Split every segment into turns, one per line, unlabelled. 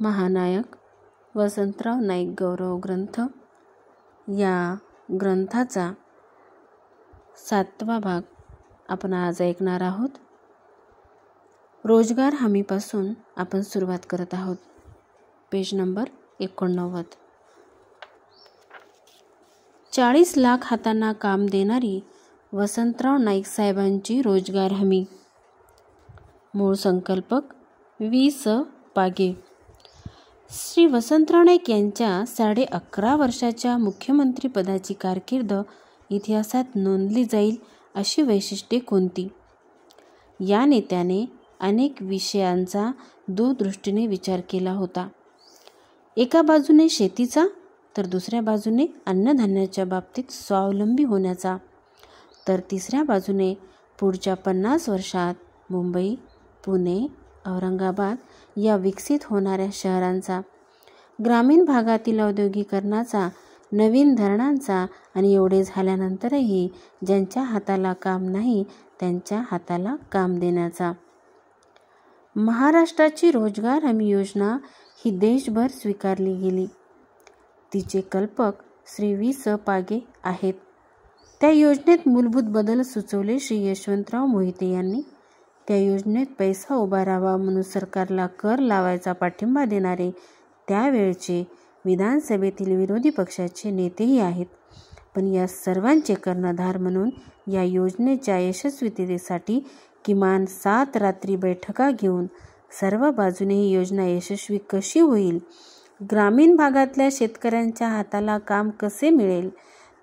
महानायक वसंतराव नाईक गौरव ग्रंथ या ग्रंथाचा 7वा भाग आपण आज ऐकणार आहोत. रोजगार हमीपासून आपण सुरुवात करत आहोत. Page number 89. 40 लाख हातांना काम देणारी वसंतराव नाईक साहेबांची रोजगार हमी. मूळ संकल्पक वी.स. पागे. श्री वसंतराव नाईक यांच्या 11.5 वर्षाच्या मुख्यमंत्रीपदाची कारकीर्द इतिहासात नोंदली जाईल अशी वैशिष्ट्ये कोणती? या नेत्याने अनेक विषयांचा दूरदृष्टीने विचार केला होता. एका बाजूने शेतीचा, तर दुसऱ्या बाजूने अन्नधान्याच्या बाबतीत स्वावलंबी होण्याचा, तर तिसऱ्या बाजूने पुढच्या 50 वर्षात मुंबई, पुणे, औरंगाबाद या विकसित होणाऱ्या शहरांचा, ग्रामीण भागातील औद्योगिकरणाचा, नवीन धरणांचा आणि एवढे झाल्यानंतरही ज्यांच्या हाताला काम नाही त्यांच्या हाताला काम देण्याचा. महाराष्ट्राची रोजगार हमी योजना ही देशभर स्वीकारली गेली. तिचे कल्पक श्री वी.स. पागे आहेत. त्या योजनेत मूलभूत बदल सुचवले श्री यशवंतराव मोहिते यांनी. त्या योजनेत पैसा उभा राहावा म्हणून सरकारला कर लावायचा पाठिंबा देणारे त्यावेळचे विधानसभेतील विरोधी पक्षाचे नेतेही आहेत. पण या सर्वांचे कर्णधार म्हणून या योजनेच्या यशस्वीतेसाठी किमान 7 रात्री बैठका घेऊन सर्व बाजूने ही योजना यशस्वी कशी होईल, ग्रामीण भागातल्या शेतकऱ्यांच्या हाताला काम कसे मिळेल,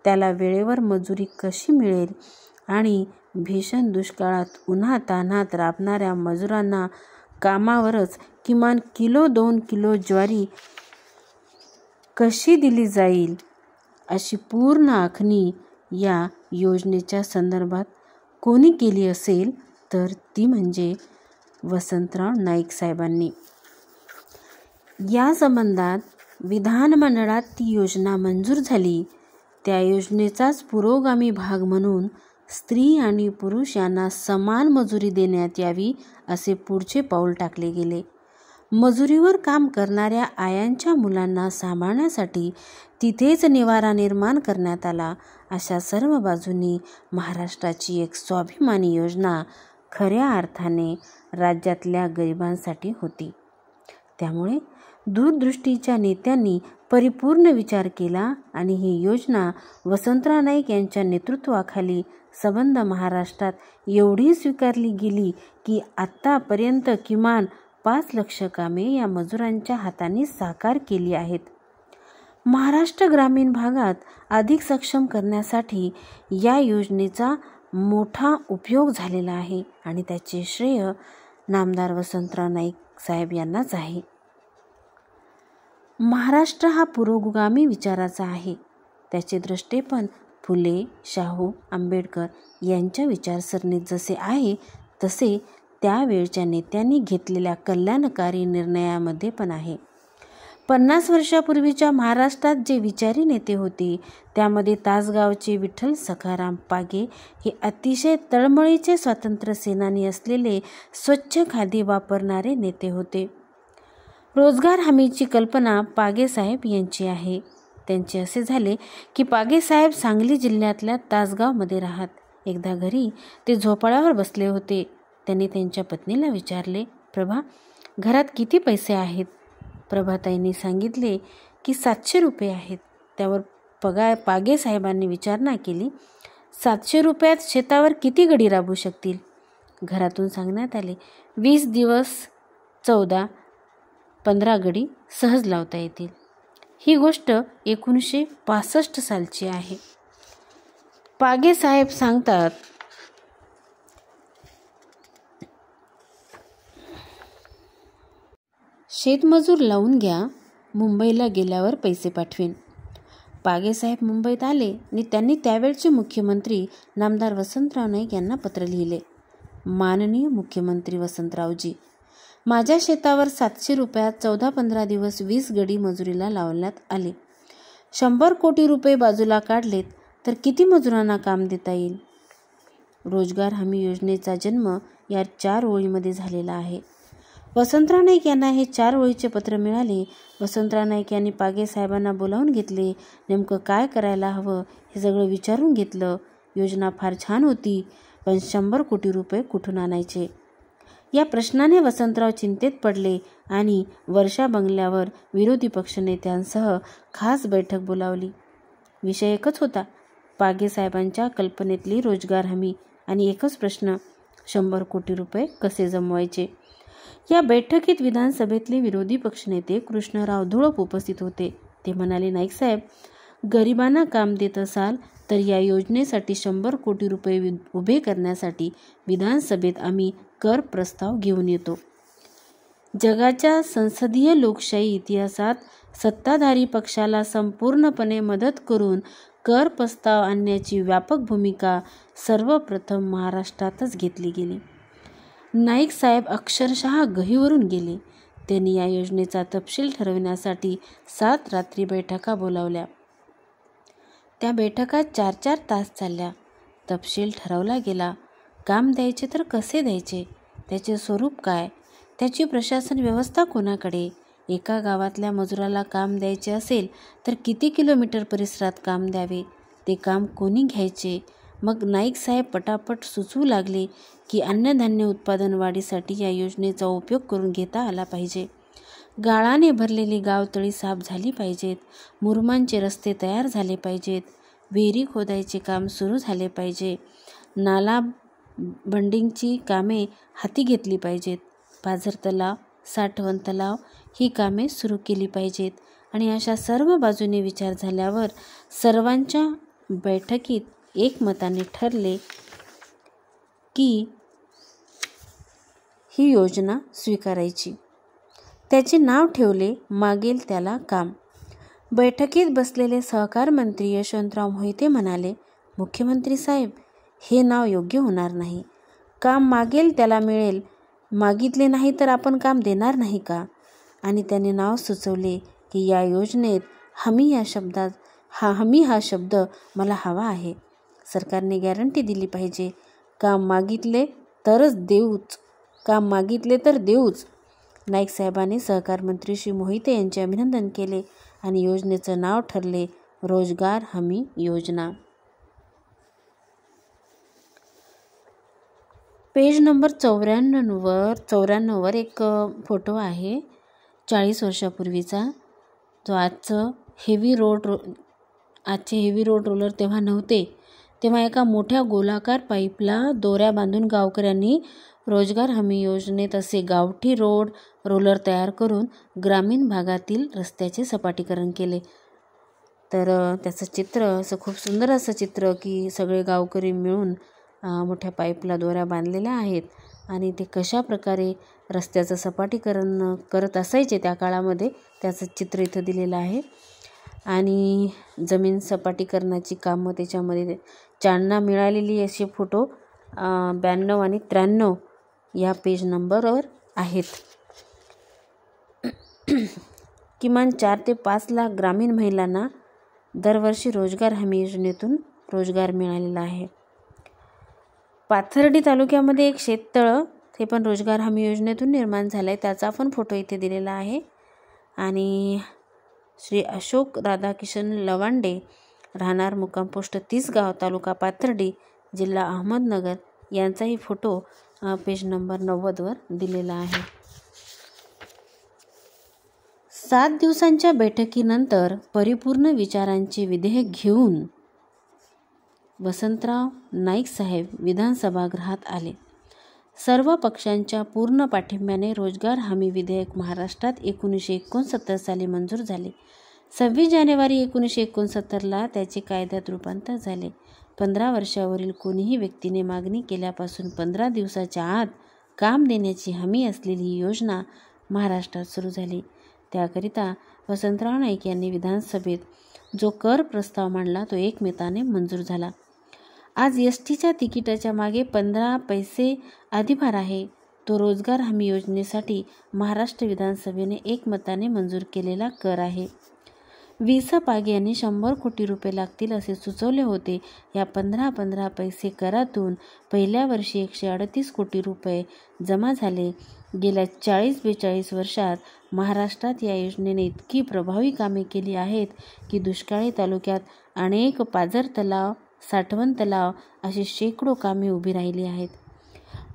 त्याला वेळेवर मजुरी कशी मिळेल आणि भीषण दुष्काळात उन्हातान्हात राबणाऱ्या मजुरांना कामावरच किमान 1-2 किलो ज्वारी कशी दिली जाईल, अशी पूर्ण आखणी या योजनेच्या संदर्भात कोणी केली असेल तर ती म्हणजे वसंतराव नाईक साहेबांनी. या संबंधात विधानमंडळात ती योजना मंजूर झाली. त्या योजनेचाच पुरोगामी भाग म्हणून स्त्री आणि पुरुष यांना समान मजुरी देण्यात यावी असे पुढचे पाऊल टाकले गेले. मजुरीवर काम करणाऱ्या आयांच्या मुलांना सांभाळण्यासाठी तिथेच निवारा निर्माण करण्यात आला. अशा सर्व बाजूंनी महाराष्ट्राची एक स्वाभिमानी योजना खऱ्या अर्थाने राज्यातल्या गरिबांसाठी होती. त्यामुळे दूरदृष्टीच्या नेत्यांनी परिपूर्ण विचार केला आणि ही योजना वसंतराव नाईक यांच्या नेतृत्वाखाली सबंध महाराष्ट्रात एवढी स्वीकारली गेली की आत्तापर्यंत किमान 5 लाख कामे या मजुरांच्या हातांनी साकार केली आहेत. महाराष्ट्र ग्रामीण भागात अधिक सक्षम करण्यासाठी या योजनेचा मोठा उपयोग झालेला आहे आणि त्याचे श्रेय नामदार वसंतराव नाईक साहेब यांनाच आहे. महाराष्ट्र हा पुरोगामी विचाराचा आहे. त्याचे द्रष्टेपण फुले, शाहू, आंबेडकर यांच्या विचारसरणीत जसे आहे तसे त्यावेळच्या नेत्यांनी घेतलेल्या कल्याणकारी निर्णयामध्ये पण आहे. 50 वर्षापूर्वीच्या महाराष्ट्रात जे विचारी नेते होते त्यामध्ये तासगावचे विठ्ठल सखाराम पागे हे अतिशय तळमळीचे स्वातंत्र्य सेनानी असलेले स्वच्छ खादी वापरणारे नेते होते. रोजगार हमीची कल्पना पागे साहेब यांची आहे. त्यांचे असे झाले की पागे साहेब सांगली जिल्ह्यातल्या तासगावमध्ये राहत. एकदा घरी ते झोपाळ्यावर बसले होते. त्यांनी त्यांच्या पत्नीला विचारले, प्रभा, घरात किती पैसे आहेत? प्रभाताईंनी सांगितले की 700 रुपये आहेत. त्यावर पागे साहेबांनी विचारणा केली, 700 रुपयात शेतावर किती गडी राबू शकतील? घरातून सांगण्यात आले, 20 दिवस 14-15 गडी सहज लावता येतील. ही गोष्ट 1965 सालची आहे. पागे साहेब सांगतात, शेतमजूर लावून घ्या, मुंबईला गेल्यावर पैसे पाठवीन. पागे साहेब मुंबईत आले आणि त्यांनी त्यावेळचे मुख्यमंत्री नामदार वसंतराव नाईक यांना पत्र लिहिले. माननीय मुख्यमंत्री वसंतरावजी, माझ्या शेतावर 700 रुपयात 14-15 दिवस 20 गडी मजुरीला लावण्यात आले. 100 कोटी रुपये बाजूला काढलेत तर किती मजुरांना काम देता येईल? रोजगार हमी योजनेचा जन्म या 4 ओळींमध्ये झालेला आहे. वसंतराव नाईक यांना हे 4 ओळीचे पत्र मिळाले. वसंतराव नाईक यांनी पागे साहेबांना बोलावून घेतले. नेमकं काय करायला हवं हे सगळं विचारून घेतलं. योजना फार छान होती, पण 100 कोटी रुपये कुठून आणायचे या प्रश्नाने वसंतराव चिंतेत पडले आणि वर्षा बंगल्यावर विरोधी पक्षनेत्यांसह खास बैठक बोलावली. विषय एकच होता, पागे साहेबांच्या कल्पनेतली रोजगार हमी, आणि एकच प्रश्न, 100 कोटी रुपये कसे जमवायचे. या बैठकीत विधानसभेतले विरोधी पक्षनेते कृष्णराव धुळप उपस्थित होते. ते म्हणाले, नाईक साहेब, गरिबांना काम देत असाल तर या योजनेसाठी 100 कोटी रुपये उभे करण्यासाठी विधानसभेत आम्ही कर प्रस्ताव घेऊन येतो. जगाच्या संसदीय लोकशाही इतिहासात सत्ताधारी पक्षाला संपूर्णपणे मदत करून कर प्रस्ताव आणण्याची व्यापक भूमिका सर्वप्रथम महाराष्ट्रातच घेतली गेली. नाईक साहेब अक्षरशः गहिवरून गेले. त्यांनी या योजनेचा तपशील ठरविण्यासाठी 7 रात्री बैठका बोलावल्या. त्या बैठका 4-4 तास चालल्या. तपशील ठरवला गेला. काम द्यायचे तर कसे द्यायचे, त्याचे स्वरूप काय, त्याची प्रशासन व्यवस्था कोणाकडे, एका गावातल्या मजुराला काम द्यायचे असेल तर किती किलोमीटर परिसरात काम द्यावे, ते काम कोणी घ्यायचे. मग नाईक साहेब पटापट सुचवू लागले की अन्नधान्य उत्पादन वाढीसाठी या योजनेचा उपयोग करून घेता आला पाहिजे. गाळाने भरलेली गावतळी साफ झाली पाहिजेत, मुरुमांचे रस्ते तयार झाले पाहिजेत, विहिरी खोदायचे काम सुरू झाले पाहिजे, नाला बंडिंगची कामे हाती घेतली पाहिजेत, पाझर तलाव, साठवण तलाव ही कामे सुरू केली पाहिजेत. आणि अशा सर्व बाजूने विचार झाल्यावर सर्वांच्या बैठकीत एकमताने ठरले की ही योजना स्वीकारायची. त्याचे नाव ठेवले मागेल त्याला काम. बैठकीत बसलेले सहकार मंत्री यशवंतराव मोहिते म्हणाले, मुख्यमंत्री साहेब, हे नाव योग्य होणार नाही. काम मागेल त्याला मिळेल, मागितले नाही तर आपण काम देणार नाही का. आणि त्याने नाव सुचवले की या योजनेत हमी हा शब्द मला हवा आहे. सरकारने गॅरंटी दिली पाहिजे, काम मागितले तर देऊच. नाईक साहेबांनी सहकार मंत्री श्री मोहिते यांचे अभिनंदन केले आणि योजनेचं नाव ठरले रोजगार हमी योजना. पेज नंबर 94वर एक फोटो आहे 40 वर्षापूर्वीचा, जो आजचे हेवी रोड रोलर तेव्हा नव्हते. तेव्हा एका मोठ्या गोलाकार पाईपला दोऱ्या बांधून गावकऱ्यांनी रोजगार हमी योजनेत असे गावठी रोलर तयार करून ग्रामीण भागातील रस्त्याचे सपाटीकरण केले. तर त्याचं चित्र असं खूप सुंदर असं चित्र की सगळे गावकरी मिळून मोठ्या पाईपला दोऱ्या बांधलेल्या आहेत आणि ते कशा प्रकारे रस्त्याचं सपाटीकरण करत असायचे त्या काळामध्ये त्याचं चित्र इथं दिलेलं आहे. आणि जमीन सपाटीकरणाची कामं त्याच्यामध्ये चालना मिळालेली असे फोटो 92 आणि 93 या पेज नंबरवर आहेत. किमान 4 ते 5 लाख ग्रामीण महिलांना दरवर्षी रोजगार हमी योजनेतून रोजगार मिळालेला आहे. पाथर्डी तालुक्यामध्ये एक शेततळं, ते पण रोजगार हमी योजनेतून निर्माण झालं आहे, त्याचा पण फोटो इथे दिलेला आहे. आणि श्री अशोक राधाकिशन लवांडे, राहणार मुक्काम पोस्ट 30 गाव, तालुका पाथर्डी, जिल्हा अहमदनगर, यांचाही फोटो पेज नंबर 90वर दिलेला आहे. 7 दिवसांच्या बैठकीनंतर परिपूर्ण विचारांचे विधेयक घेऊन वसंतराव नाईक साहेब विधानसभागृहात आले. सर्व पक्षांच्या पूर्ण पाठिंब्याने रोजगार हमी विधेयक महाराष्ट्रात 1969 साली मंजूर झाले. 26 जानेवारी 1969ला त्याचे कायद्यात रूपांतर झाले. 15 वर्षावरील कोणीही व्यक्तीने मागणी केल्यापासून 15 दिवसाच्या आत काम देण्याची हमी असलेली ही योजना महाराष्ट्रात सुरू झाली. त्याकरिता वसंतराव नाईक यांनी विधानसभेत जो कर प्रस्ताव मांडला तो एकमताने मंजूर झाला. आज एसटीच्या तिकिटाच्या मागे 15 पैसे अधिभार आहे. तो रोजगार हमी योजनेसाठी महाराष्ट्र विधानसभेने एकमताने मंजूर केलेला कर आहे. पागे यांनी 100 कोटी रुपये लागतील असे सुचवले होते. या 15 पैसे करातून पहिल्या वर्षी 138 कोटी रुपये जमा झाले. गेल्या 40-42 वर्षात महाराष्ट्रात या योजनेने इतकी प्रभावी कामे केली आहेत की दुष्काळी तालुक्यात अनेक पाझर तलाव, साठवण तलाव अशी शेकडो कामे उभी राहिली आहेत.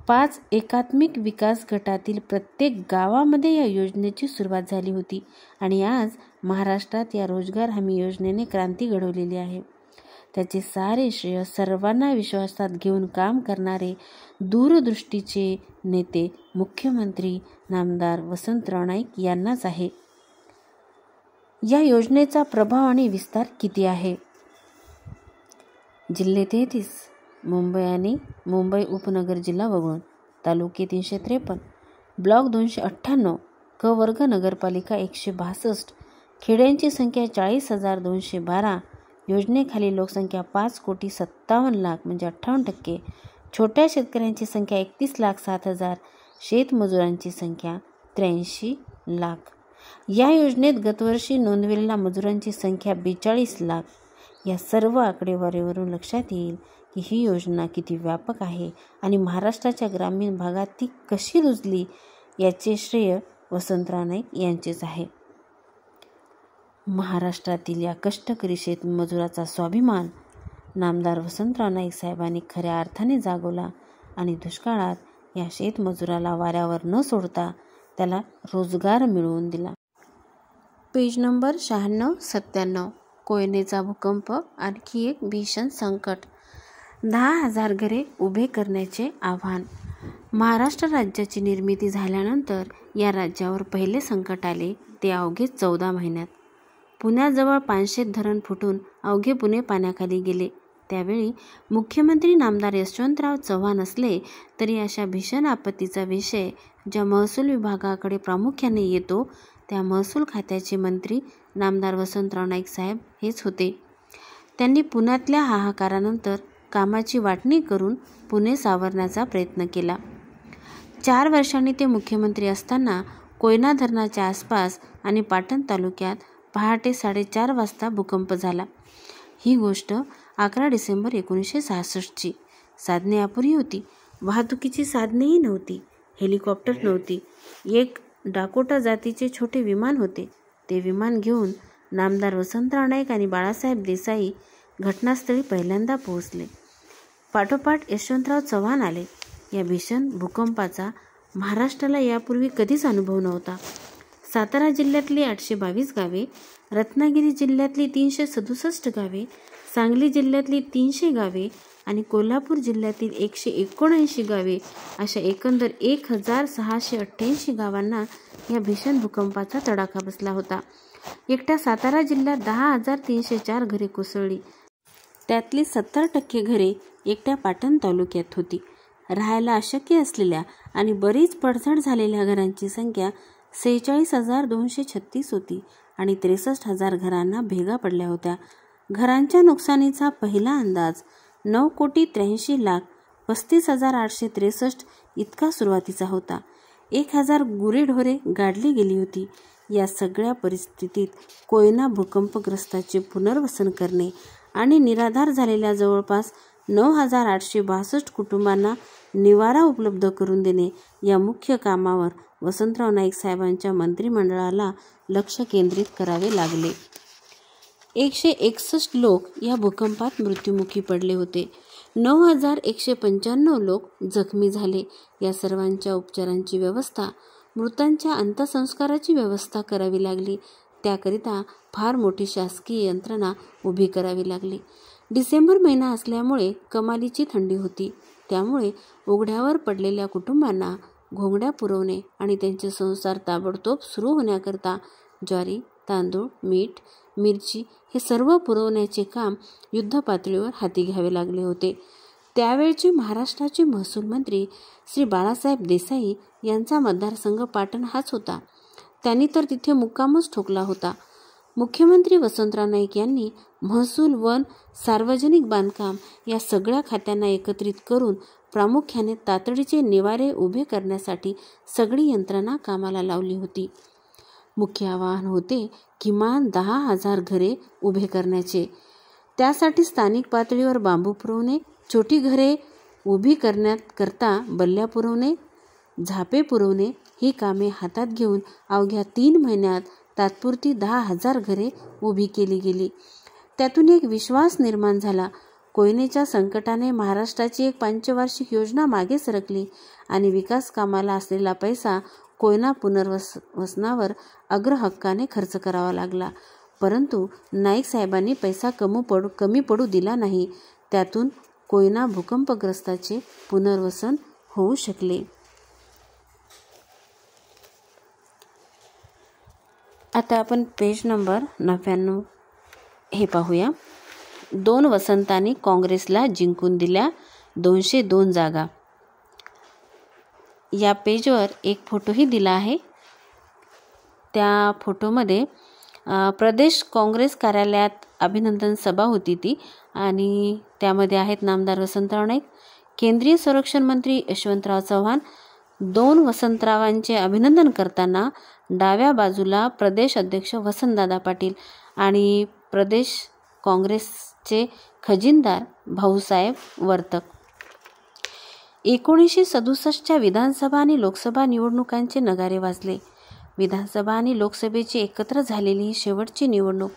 5 एकात्मिक विकास गटातील प्रत्येक गावामध्ये या योजनेची सुरुवात झाली होती आणि आज महाराष्ट्रात या रोजगार हमी योजनेने क्रांती घडवलेली आहे. त्याचे सारे श्रेय सर्वांना विश्वासात घेऊन काम करणारे दूरदृष्टीचे नेते मुख्यमंत्री नामदार वसंतराव नाईक यांनाच आहे. या योजनेचा प्रभाव आणि विस्तार किती आहे? जिल्हे 33, मुंबई आणि मुंबई उपनगर जिल्हा वगळून, तालुके 353, ब्लॉक 298, क वर्ग नगरपालिका 162, खेड्यांची संख्या 40,212, योजनेखाली लोकसंख्या 5,57,00,000 म्हणजे 58%, छोट्या शेतकऱ्यांची संख्या 31,07,000, शेतमजुरांची संख्या 83 लाख. या योजनेत गतवर्षी नोंदविलेल्या मजुरांची संख्या 42 लाख. या सर्व आकडेवारीवरून लक्षात येईल की ही योजना किती व्यापक आहे आणि महाराष्ट्राच्या ग्रामीण भागात ती कशी रुजली याचे श्रेय वसंतराव नाईक यांचेच आहे. महाराष्ट्रातील या कष्टकरी शेतमजुराचा स्वाभिमान नामदार वसंतराव नाईक साहेबांनी खऱ्या अर्थाने जागवला आणि दुष्काळात या शेतमजुराला वाऱ्यावर न सोडता त्याला रोजगार मिळवून दिला. Page number 96-97. कोयनेचा भूकंप आणखी एक भीषण संकट. 10,000 घरे उभे करण्याचे आव्हान. महाराष्ट्र राज्याची निर्मिती झाल्यानंतर या राज्यावर पहिले संकट आले ते अवघे 14 महिन्यात. पुण्याजवळ पानशेत धरण फुटून अवघे पुणे पाण्याखाली गेले. त्यावेळी मुख्यमंत्री नामदार यशवंतराव चव्हाण असले तरी अशा भीषण आपत्तीचा विषय ज्या महसूल विभागाकडे प्रामुख्याने येतो त्या महसूल खात्याचे मंत्री नामदार वसंतराव नाईक साहेब हेच होते. त्यांनी पुण्यातल्या हाहाकारानंतर कामाची वाटणी करून पुणे सावरण्याचा प्रयत्न केला. 4 वर्षांनी ते मुख्यमंत्री असताना कोयना धरणाच्या आसपास आणि पाटण तालुक्यात पहाटे 4:30 वाजता भूकंप झाला. ही गोष्ट 11 डिसेंबर 1966ची. साधने अपुरी होती. वाहतुकीची साधनेही नव्हती. हेलिकॉप्टर नव्हती. एक डाकोटा जातीचे छोटे विमान होते. ते विमान घेऊन नामदार वसंतराव नाईक आणि बाळासाहेब देसाई घटनास्थळी पहिल्यांदा पोहोचले. पाठोपाठ यशवंतराव चव्हाण आले. या भीषण भूकंपाचा महाराष्ट्राला यापूर्वी कधीच अनुभव नव्हता. सातारा जिल्ह्यातली 822 गावे, रत्नागिरी जिल्ह्यातली 367 गावे, सांगली जिल्ह्यातली 300 गावे आणि कोल्हापूर जिल्ह्यातील 179 गावे अशा एकंदर 1,688 गावांना या भीषण भूकंपाचा तडाखा बसला होता. एकट्या सातारा जिल्ह्यात 10,304 घरे कोसळली. त्यातली 70% घरे एकट्या पाटण तालुक्यात होती. राहायला अशक्य असलेल्या आणि बरीच पडझड झालेल्या घरांची संख्या 46,236 होती आणि 63,000 घरांना भेगा पडल्या होत्या. घरांच्या नुकसानीचा पहिला अंदाज 9,83,35,863 इतका सुरुवातीचा होता. 1,000 गुरेढोरे गाडली गेली होती. या सगळ्या परिस्थितीत कोयना भूकंपग्रस्ताचे पुनर्वसन करणे आणि निराधार झालेल्या जवळपास 9,862 कुटुंबांना निवारा उपलब्ध करून देणे या मुख्य कामावर वसंतराव नाईक साहेबांच्या मंत्रिमंडळाला लक्ष केंद्रित करावे लागले. 161 लोक या भूकंपात मृत्युमुखी पडले होते. 9,195 लोक जखमी झाले. या सर्वांच्या उपचारांची व्यवस्था, मृतांच्या अंत्यसंस्काराची व्यवस्था करावी लागली. त्याकरिता फार मोठी शासकीय यंत्रणा उभी करावी लागली. डिसेंबर महिना असल्यामुळे कमालीची थंडी होती. त्यामुळे उघड्यावर पडलेल्या कुटुंबांना घोंगड्या पुरवणे आणि त्यांचे संसार ताबडतोब सुरू होण्याकरता ज्वारी, तांदूळ, मीठ, मिरची हे सर्व पुरवण्याचे काम युद्धपातळीवर हाती घ्यावे लागले होते. त्यावेळचे महाराष्ट्राचे महसूल मंत्री श्री बाळासाहेब देसाई यांचा मतदारसंघ पाटण हाच होता. त्यांनी तर तिथे मुक्कामच ठोकला होता. मुख्यमंत्री वसंतराव नाईक यांनी महसूल, वन, सार्वजनिक बांधकाम या सगळ्या खात्यांना एकत्रित करून प्रामुख्याने तातडीचे निवारे उभे करण्यासाठी सगळी यंत्रणा कामाला लावली होती. मुख्य आवाहन होते किमान 10,000 घरे उभे करण्याचे. त्यासाठी स्थानिक पातळीवर बांबू पुरवणे, छोटी घरे उभी करण्याकरता बल्ल्या पुरवणे, झापे पुरवणे ही कामे हातात घेऊन अवघ्या 3 महिन्यात तात्पुरती 10,000 घरे उभी केली गेली. त्यातून एक विश्वास निर्माण झाला. कोयनेच्या संकटाने महाराष्ट्राची एक पंचवार्षिक योजना मागे सरकली आणि विकास कामाला असलेला पैसा कोयना पुनर्वसनावर अग्रहक्काने खर्च करावा लागला. परंतु नाईक साहेबांनी पैसा कमी पडू दिला नाही. त्यातून कोयना भूकंपग्रस्ताचे पुनर्वसन होऊ शकले. आता आपण पेज नंबर 99 हे पाहूया. 2 वसंतांनी काँग्रेसला जिंकून दिल्या 202 जागा. या पेजवर एक फोटोही दिला आहे. त्या फोटोमध्ये प्रदेश काँग्रेस कार्यालयात अभिनंदन सभा होती ती, आणि त्यामध्ये आहेत नामदार वसंतराव नाईक, केंद्रीय संरक्षण मंत्री यशवंतराव चव्हाण. 2 वसंतरावांचे अभिनंदन करताना डाव्या बाजूला प्रदेश अध्यक्ष वसंतदादा पाटील आणि प्रदेश काँग्रेसचे खजिनदार भाऊसाहेब वर्तक. 1967च्या विधानसभा आणि लोकसभा निवडणुकांचे नगारे वाजले. विधानसभा आणि लोकसभेची एकत्र झालेली ही शेवटची निवडणूक.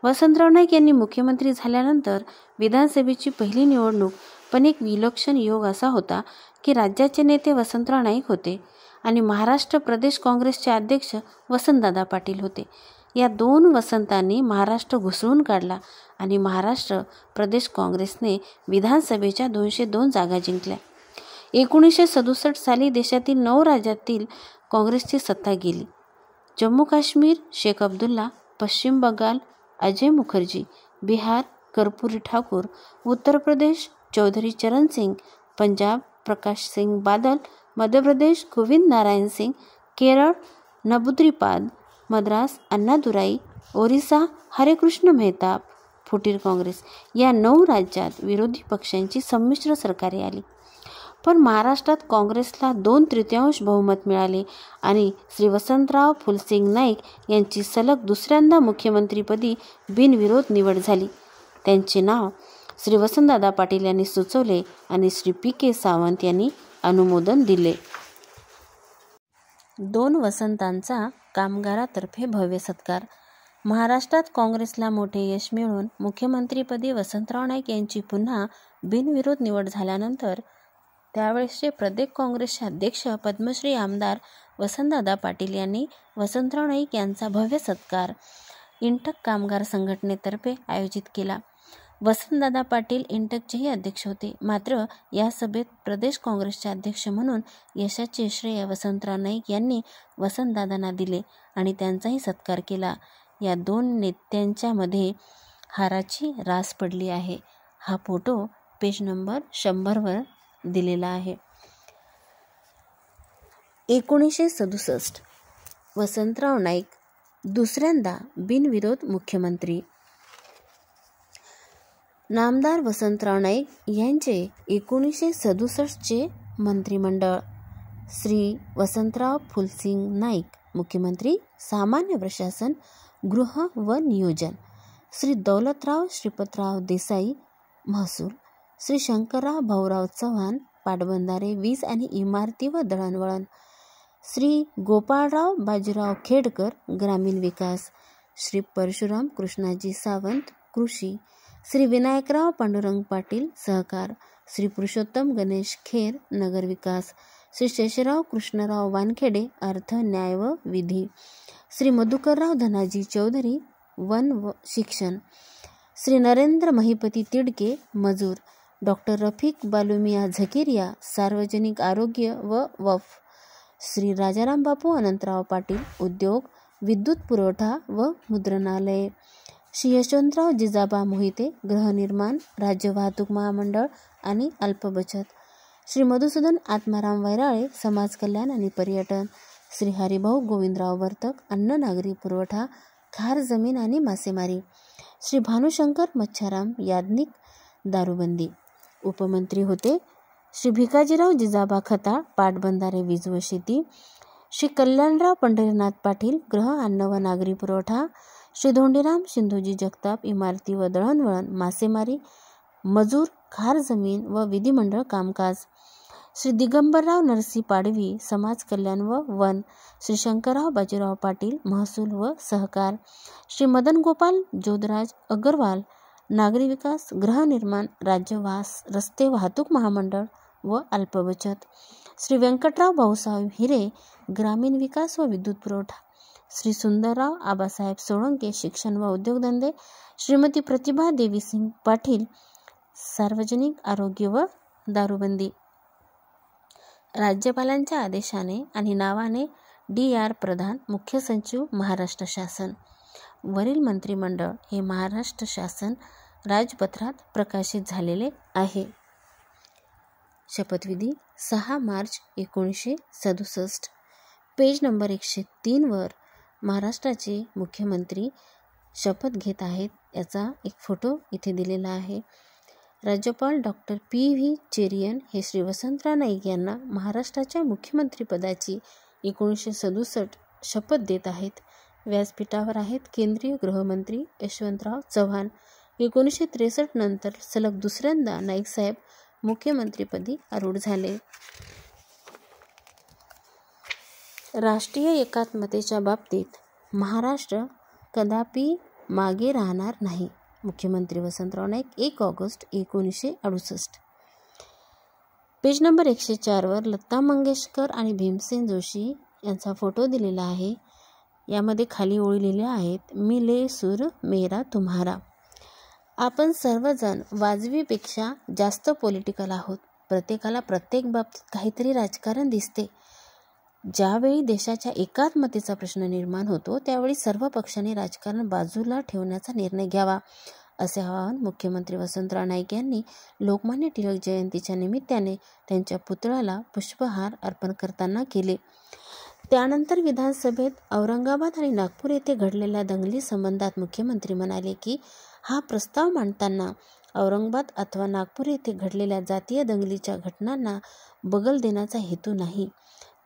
वसंतराव नाईक यांनी मुख्यमंत्री झाल्यानंतर विधानसभेची पहिली निवडणूक. पण एक विलक्षण योग असा होता की राज्याचे नेते वसंतराव नाईक होते आणि महाराष्ट्र प्रदेश काँग्रेसचे अध्यक्ष वसंतदादा पाटील होते. या 2 वसंतांनी महाराष्ट्र घुसळून काढला आणि महाराष्ट्र प्रदेश काँग्रेसने विधानसभेच्या 202 जागा जिंकल्या. 1967 साली देशातील 9 राज्यातील काँग्रेसची सत्ता गेली. जम्मू काश्मीर शेख अब्दुल्ला, पश्चिम बंगाल अजय मुखर्जी, बिहार कर्पूरी ठाकूर, उत्तर प्रदेश चौधरी चरण सिंग, पंजाब प्रकाश सिंग बादल, मध्य प्रदेश गोविंद नारायण सिंग, केरळ नबुद्रीपाद, मद्रास अण्णादुराई, ओरिसा हरेकृष्ण मेहताब, फुटीर काँग्रेस या 9 राज्यात विरोधी पक्षांची संमिश्र सरकारे आली. पण महाराष्ट्रात काँग्रेसला 2/3 बहुमत मिळाले आणि श्री वसंतराव फुलसिंग नाईक यांची सलग दुसऱ्यांदा मुख्यमंत्रीपदी बिनविरोध निवड झाली. त्यांचे नाव श्री वसंतदादा पाटील यांनी सुचवले आणि श्री PK सावंत यांनी अनुमोदन दिले. 2 वसंतांचा कामगारातर्फे भव्य सत्कार. महाराष्ट्रात काँग्रेसला मोठे यश मिळून मुख्यमंत्रीपदी वसंतराव नाईक यांची पुन्हा बिनविरोध निवड झाल्यानंतर त्यावेळेसचे प्रदेश काँग्रेसचे अध्यक्ष पद्मश्री आमदार वसंतदादा पाटील यांनी वसंतराव नाईक यांचा भव्य सत्कार इंटक कामगार संघटनेतर्फे आयोजित केला. वसंतदादा पाटील इंटकचेही अध्यक्ष होते. मात्र या सभेत प्रदेश काँग्रेसचे अध्यक्ष म्हणून यशाचे श्रेय वसंतराव नाईक यांनी वसंतदादांना दिले आणि त्यांचाही सत्कार केला. या 2 नेत्यांच्या मध्ये हाराची रास पडली आहे. हा फोटो पेज नंबर 100 वर दिलेला आहे. 1967 वसंतराव नाईक दुसऱ्यांदा बिनविरोध मुख्यमंत्री. नामदार वसंतराव नाईक यांचे 1967चे मंत्रिमंडळ. श्री वसंतराव फुलसिंग नाईक मुख्यमंत्री, सामान्य प्रशासन, गृह व नियोजन. श्री दौलतराव श्रीपतराव देसाई महसूल. श्री शंकरराव भाऊराव चव्हाण पाटबंधारे, वीज आणि इमारती व दळणवळण. श्री गोपाळराव बाजीराव खेडकर ग्रामीण विकास. श्री परशुराम कृष्णाजी सावंत कृषी. श्री विनायकराव पांडुरंग पाटील सहकार. श्री पुरुषोत्तम गणेश खेर नगर विकास. श्री शेषराव कृष्णराव वानखेडे अर्थ न्याय व विधी. श्री मधुकरराव धनाजी चौधरी वन व शिक्षण. श्री नरेंद्र महिपती तिडके मजूर. डॉक्टर रफिक बालुमिया झकेरिया सार्वजनिक आरोग्य व वफ. श्री राजाराम बापू अनंतराव पाटील उद्योग, विद्युत पुरवठा व मुद्रणालय. श्री यशवंतराव जिजाबा मोहिते गृहनिर्माण, राज्य वाहतूक महामंडळ आणि अल्पबचत. श्री मधुसूदन आत्माराम वैराळे समाज कल्याण आणि पर्यटन. श्री हरिभाऊ गोविंदराव वर्तक अन्न नागरी पुरवठा, खार जमीन आणि मासेमारी. श्री भानुशंकर मच्छाराम याज्ञिक दारूबंदी. उपमंत्री होते श्री भिकाजीराव जिजाबा खताळ पाटबंधारे वीज व शेती. श्री कल्याणराव पंढरीनाथ पाटील गृह, अन्न व नागरी पुरवठा, श्री धोंडीराम शिंदोजी जगताप इमारती व दळणवळण, मासेमारी, मजूर, खार जमीन व विधिमंडळ कामकाज, श्री दिगंबरराव नरसी पाडवी समाज कल्याण व वन, श्री शंकरराव बाजीराव पाटील महसूल व सहकार, श्री मदन गोपाल जोदराज अग्रवाल नागरी विकास, गृहनिर्माण, राज्यवास, रस्ते वाहतूक महामंडळ व अल्पबचत, श्री व्यंकटराव भाऊसाहेब हिरे ग्रामीण विकास व विद्युत पुरवठा, श्री सुंदरराव आबासाहेब सोळंके शिक्षण व उद्योगधंदे, श्रीमती प्रतिभा देवी सिंग पाटील सार्वजनिक आरोग्य व दारूबंदी. राज्यपालांच्या आदेशाने आणि नावाने DR प्रधान, मुख्य सचिव, महाराष्ट्र शासन. वरील मंत्रिमंडळ हे महाराष्ट्र शासन राजपत्रात प्रकाशित झालेले आहे. शपथविधी 6 मार्च 1967. पेज नंबर 103 वर महाराष्ट्राचे मुख्यमंत्री शपथ घेत आहेत याचा एक फोटो इथे दिलेला आहे. राज्यपाल डॉक्टर PV चेरियन हे श्री वसंतराव नाईक यांना महाराष्ट्राच्या मुख्यमंत्रीपदाची 1967 शपथ देत आहेत. व्यासपीठावर आहेत केंद्रीय गृहमंत्री यशवंतराव चव्हाण. 1963 नंतर सलग दुसऱ्यांदा नाईकसाहेब मुख्यमंत्रीपदी आरूढ झाले. राष्ट्रीय एकात्मतेच्या बाबतीत महाराष्ट्र कदापि मागे राहणार नाही. मुख्यमंत्री Vasantrao Naik 1 August 1968. Page number 104 वर लता मंगेशकर आणि भीमसेन जोशी यांचा फोटो दिलेला आहे. यामध्ये खाली ओळी लिहिल्या आहेत, मिले सूर मेरा तुम्हारा. आपण सर्वजण वाजवीपेक्षा जास्त पॉलिटिकल आहोत. प्रत्येकाला प्रत्येक बाबतीत काहीतरी राजकारण दिसते. ज्यावेळी देशाच्या एकात्मतेचा प्रश्न निर्माण होतो त्यावेळी सर्व पक्षांनी राजकारण बाजूला ठेवण्याचा निर्णय घ्यावा, असे आवाहन मुख्यमंत्री वसंतराव नाईक यांनी लोकमान्य टिळक जयंतीच्या निमित्ताने त्यांच्या पुतळ्याला पुष्पहार अर्पण करताना केले. त्यानंतर विधानसभेत औरंगाबाद आणि नागपूर येथे घडलेल्या दंगली संबंधात मुख्यमंत्री म्हणाले की हा प्रस्ताव मांडताना औरंगाबाद अथवा नागपूर येथे घडलेल्या जातीय दंगलीच्या घटनांना बगल देण्याचा हेतू नाही.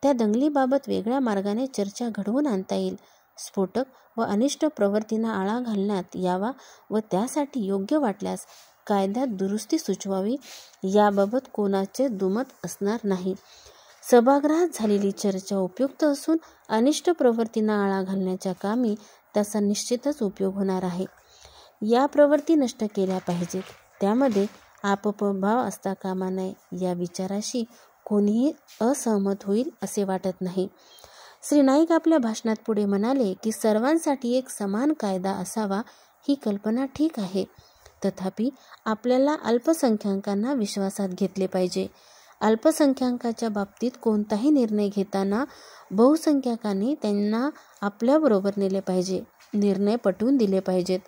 त्या दंगलीबाबत वेगळ्या मार्गाने चर्चा घडवून आणता येईल. स्फोटक व अनिष्ट प्रवृत्तींना आळा घालण्यात यावा व त्यासाठी योग्य वाटल्यास कायद्यात दुरुस्ती सुचवावी, याबाबत कोणाचे दुमत असणार नाही. सभागृहात झालेली चर्चा उपयुक्त असून अनिष्ट प्रवृत्तींना आळा घालण्याच्या कामी त्याचा निश्चितच उपयोग होणार आहे. या प्रवृत्ती नष्ट केल्या पाहिजेत. त्यामध्ये आपभाव असता कामा नये. या विचाराशी कोणीही असहमत होईल असे वाटत नाही. श्री नाईक आपल्या भाषणात पुढे म्हणाले की सर्वांसाठी एक समान कायदा असावा ही कल्पना ठीक आहे. तथापि आपल्याला अल्पसंख्याकांना विश्वासात घेतले पाहिजे. अल्पसंख्याकाच्या बाबतीत कोणताही निर्णय घेताना बहुसंख्याकांनी त्यांना आपल्याबरोबर नेले पाहिजे. निर्णय पटवून दिले पाहिजेत.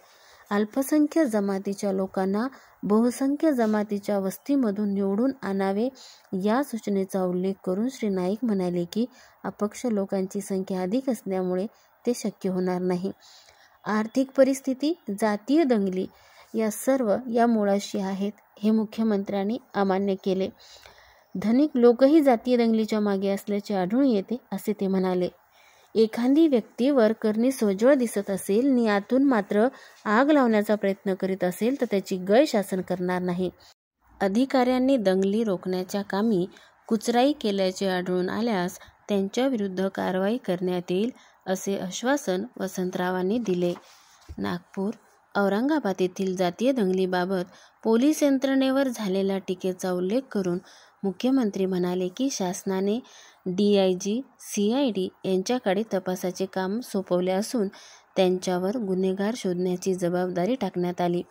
अल्पसंख्य जमातीच्या लोकांना बहुसंख्य जमातीच्या वस्तीमधून निवडून आणावे या सूचनेचा उल्लेख करून श्री नाईक म्हणाले की अपक्ष लोकांची संख्या अधिक असल्यामुळे ते शक्य होणार नाही. आर्थिक परिस्थिती, जातीय दंगली या सर्व या मुळाशी आहेत हे मुख्यमंत्र्यांनी अमान्य केले. धनिक लोकही जातीय दंगलीच्या मागे असल्याचे आढळून येते असे ते म्हणाले. एखादी व्यक्तीवर करणी सोज्वळ दिसत असेल आणि आतून मात्र आग लावण्याचा प्रयत्न करीत असेल तर त्याची गय शासन करणार नाही. अधिकाऱ्यांनी दंगली रोखण्याच्या कामी कुचराई केल्याचे आढळून आल्यास त्यांच्या विरुद्ध कारवाई करण्यात येईल असे आश्वासन वसंतरावांनी दिले. नागपूर, औरंगाबाद येथील जातीय दंगलीबाबत पोलीस यंत्रणेवर झालेल्या टीकेचा उल्लेख करून मुख्यमंत्री म्हणाले की शासनाने DIG, CID यांच्याकडे तपासाचे काम सोपवले असून त्यांच्यावर गुन्हेगार शोधण्याची जबाबदारी टाकण्यात आली.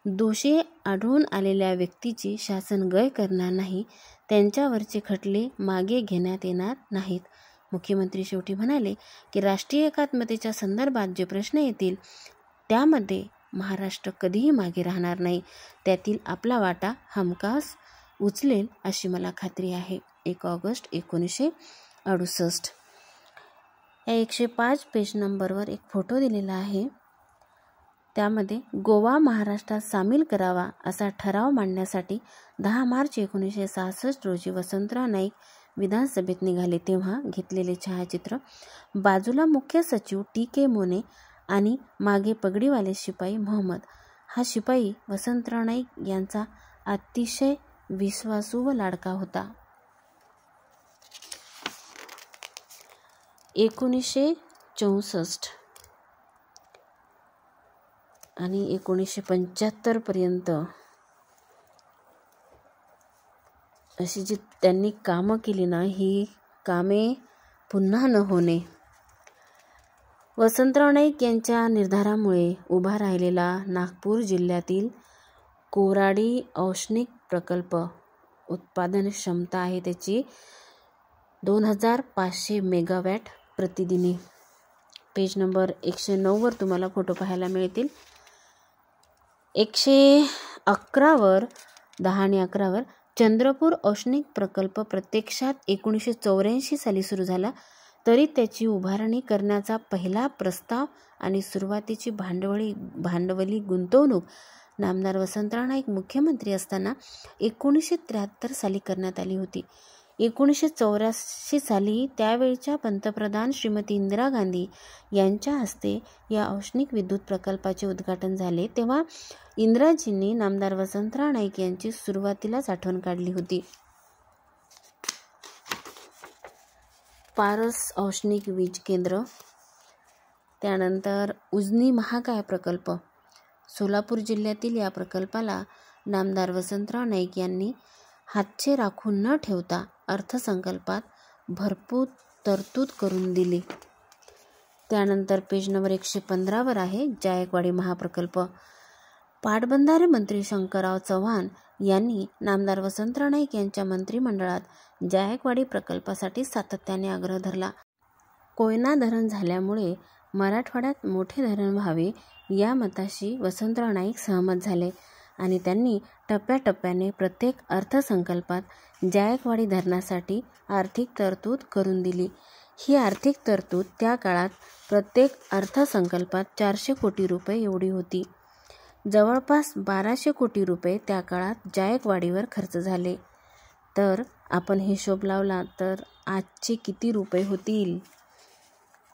दोषी आढळून आलेल्या व्यक्तीची शासन गय करणार नाही. त्यांच्यावरचे खटले मागे घेण्यात येणार नाहीत. मुख्यमंत्री शेवटी म्हणाले की राष्ट्रीय एकात्मतेच्या संदर्भात जे प्रश्न येतील त्यामध्ये महाराष्ट्र कधीही मागे राहणार नाही. त्यातील आपला वाटा हमखास उचलेल अशी मला खात्री आहे. 1 ऑगस्ट 1968. या 105 पेज नंबरवर एक फोटो दिलेला आहे. त्यामध्ये गोवा महाराष्ट्रात सामील करावा असा ठराव मांडण्यासाठी 10 मार्च 1966 रोजी वसंतराव नाईक विधानसभेत निघाले तेव्हा घेतलेले छायाचित्र. बाजूला मुख्य सचिव टी.के. मोने आणि मागे पगडीवाले शिपाई मोहम्मद. हा शिपाई वसंतराव नाईक यांचा अतिशय विश्वासू व लाडका होता. 1964 आणि 1975 पर्यंत अशी जी त्यांनी कामं केली ना, ही कामे पुन्हा न होणे. वसंतराव नाईक यांच्या निर्धारामुळे उभा राहिलेला नागपूर जिल्ह्यातील कोराडी औष्णिक प्रकल्प उत्पादन क्षमता आहे त्याची 2500 मेगावॅट प्रतिदिनी. पेज नंबर 109 वर तुम्हाला फोटो पाहायला मिळतील. 111 वर 10 आणि 11 वर चंद्रपूर औष्णिक प्रकल्प प्रत्यक्षात 1984 साली सुरू झाला, तरी त्याची उभारणी करण्याचा पहिला प्रस्ताव आणि सुरुवातीची भांडवली गुंतवणूक नामदार वसंतराव नाईक मुख्यमंत्री असताना 1973 साली करण्यात आली होती. 1984 साली त्यावेळच्या पंतप्रधान श्रीमती इंदिरा गांधी यांच्या हस्ते या औष्णिक विद्युत प्रकल्पाचे उद्घाटन झाले, तेव्हा इंदिराजींनी नामदार वसंतराव नाईक यांची सुरुवातीलाच आठवण काढली होती. पारस औष्णिक वीज केंद्र, त्यानंतर उजनी महाकाय प्रकल्प. सोलापूर जिल्ह्यातील या प्रकल्पाला नामदार वसंतराव नाईक यांनी हातचे राखून न ठेवता अर्थसंकल्पात भरपूर तरतूद करून दिली. त्यानंतर पेज नंबर 115 वर आहे जायकवाडी महाप्रकल्प. पाटबंधारे मंत्री शंकरराव चव्हाण यांनी नामदार वसंतराव नाईक यांच्या मंत्रिमंडळात जायकवाडी प्रकल्पासाठी सातत्याने आग्रह धरला. कोयना धरण झाल्यामुळे मराठवाड्यात मोठे धरण व्हावे या मताशी वसंतराव नाईक सहमत झाले आणि त्यांनी टप्प्याटप्प्याने प्रत्येक अर्थसंकल्पात जायकवाडी धरणासाठी आर्थिक तरतूद करून दिली. ही आर्थिक तरतूद त्या काळात प्रत्येक अर्थसंकल्पात 400 कोटी रुपये एवढी होती. जवळपास 1200 कोटी रुपये त्या काळात जायकवाडीवर खर्च झाले. तर आपण हिशोब लावला तर आजचे किती रुपये होतील.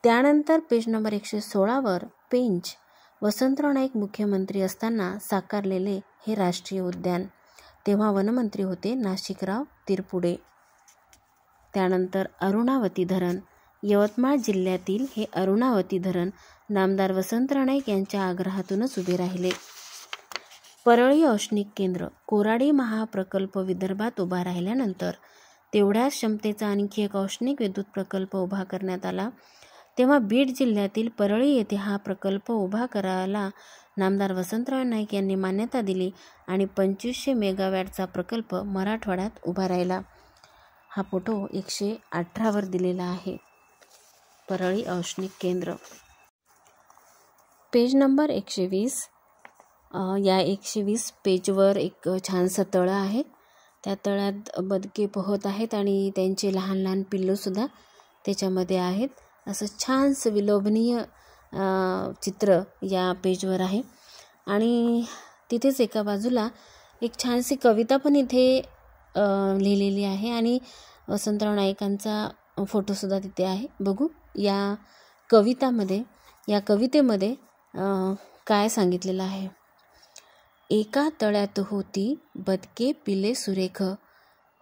त्यानंतर पेज नंबर 116 वर पेंच. वसंतराव नाईक मुख्यमंत्री असताना साकारलेले हे राष्ट्रीय उद्यान. तेव्हा वनमंत्री होते नाशिकराव तिरपुडे. त्यानंतर अरुणावती धरण. यवतमाळ जिल्ह्यातील हे अरुणावती धरण नामदार वसंतराव नाईक यांच्या आग्रहातूनच उभे राहिले. परळी औष्णिक केंद्र. कोराडी महाप्रकल्प विदर्भात उभा राहिल्यानंतर तेवढ्याच क्षमतेचा आणखी एक औष्णिक विद्युत प्रकल्प उभा करण्यात आला. तेव्हा बीड जिल्ह्यातील परळी येथे हा प्रकल्प उभा करायला नामदार वसंतराव नाईक यांनी मान्यता दिली आणि 2500 मेगावॅटचा प्रकल्प मराठवाड्यात उभा राहिला. हा फोटो 118 वर दिलेला आहे. परळी औष्णिक केंद्र. Page number 120. या 120 पेजवर एक छानसं तळं आहे. त्या तळ्यात बदके पोहत आहेत आणि त्यांचे लहान लहान पिल्लूसुद्धा त्याच्यामध्ये आहेत. असं छानसं विलोभनीय चित्र या पेजवर आहे. आणि तिथेच एका बाजूला एक छानशी कविता पण इथे लिहिलेली आहे आणि वसंतराव नाईकांचा फोटोसुद्धा तिथे आहे. बघू या कवितेमध्ये काय सांगितलेलं आहे. एका तळ्यात होती बदके पिले सुरेख,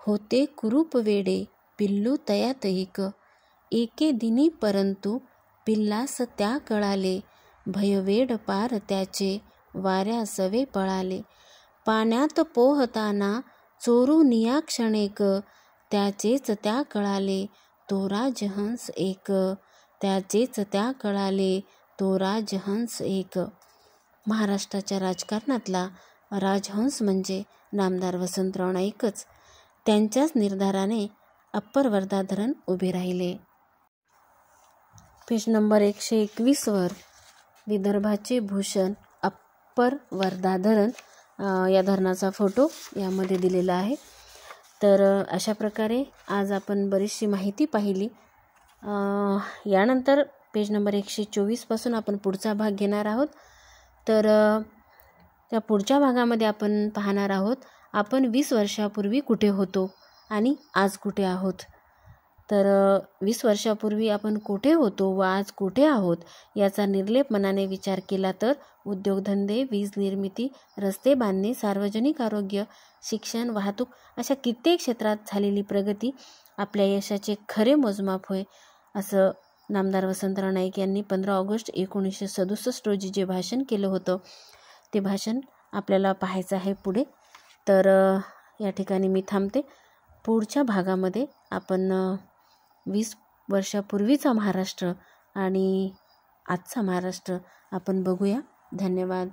होते कुरूप वेडे पिल्लू तयात एके दिनी परंतु पिल्लास त्या कळाले, भयवेड पार त्याचे वाऱ्या सवे पळाले. पाण्यात पोहताना चोरून या क्षणेक, त्याचेच त्या कळाले तो राजहंस एक, त्याचेच त्या कळाले तो राजहंस एक. महाराष्ट्राच्या राजकारणातला राजहंस म्हणजे नामदार वसंतराव नाईकच. त्यांच्याच निर्धाराने अप्पर वर्धा धरण उभे राहिले. पेज नंबर 121 वर विदर्भाचे भूषण अप्पर वर्धा धरण या धरणाचा फोटो यामध्ये दिलेला आहे. तर अशा प्रकारे आज आपण बरीचशी माहिती पाहिली. यानंतर पेज नंबर 124 पासून आपण पुढचा भाग घेणार आहोत. तर त्या पुढच्या भागामध्ये आपण पाहणार आहोत आपण 20 वर्षापूर्वी कुठे होतो आणि आज कुठे आहोत. तर 20 वर्षापूर्वी आपण कुठे होतो व आज कुठे आहोत याचा निर्लेप मनाने विचार केला तर उद्योगधंदे, वीज निर्मिती, रस्ते बांधणे, सार्वजनिक आरोग्य, शिक्षण, वाहतूक अशा कित्येक क्षेत्रात झालेली प्रगती आपल्या यशाचे खरे मोजमाप होय, असं नामदार वसंतराव नाईक यांनी 15 ऑगस्ट 1967 रोजी जे भाषण केलं होतं ते भाषण आपल्याला पाहायचं आहे पुढे. तर या ठिकाणी मी थांबते. पुढच्या भागामध्ये आपण 20 वर्षापूर्वीचा महाराष्ट्र आणि आजचा महाराष्ट्र आपण बघूया. धन्यवाद.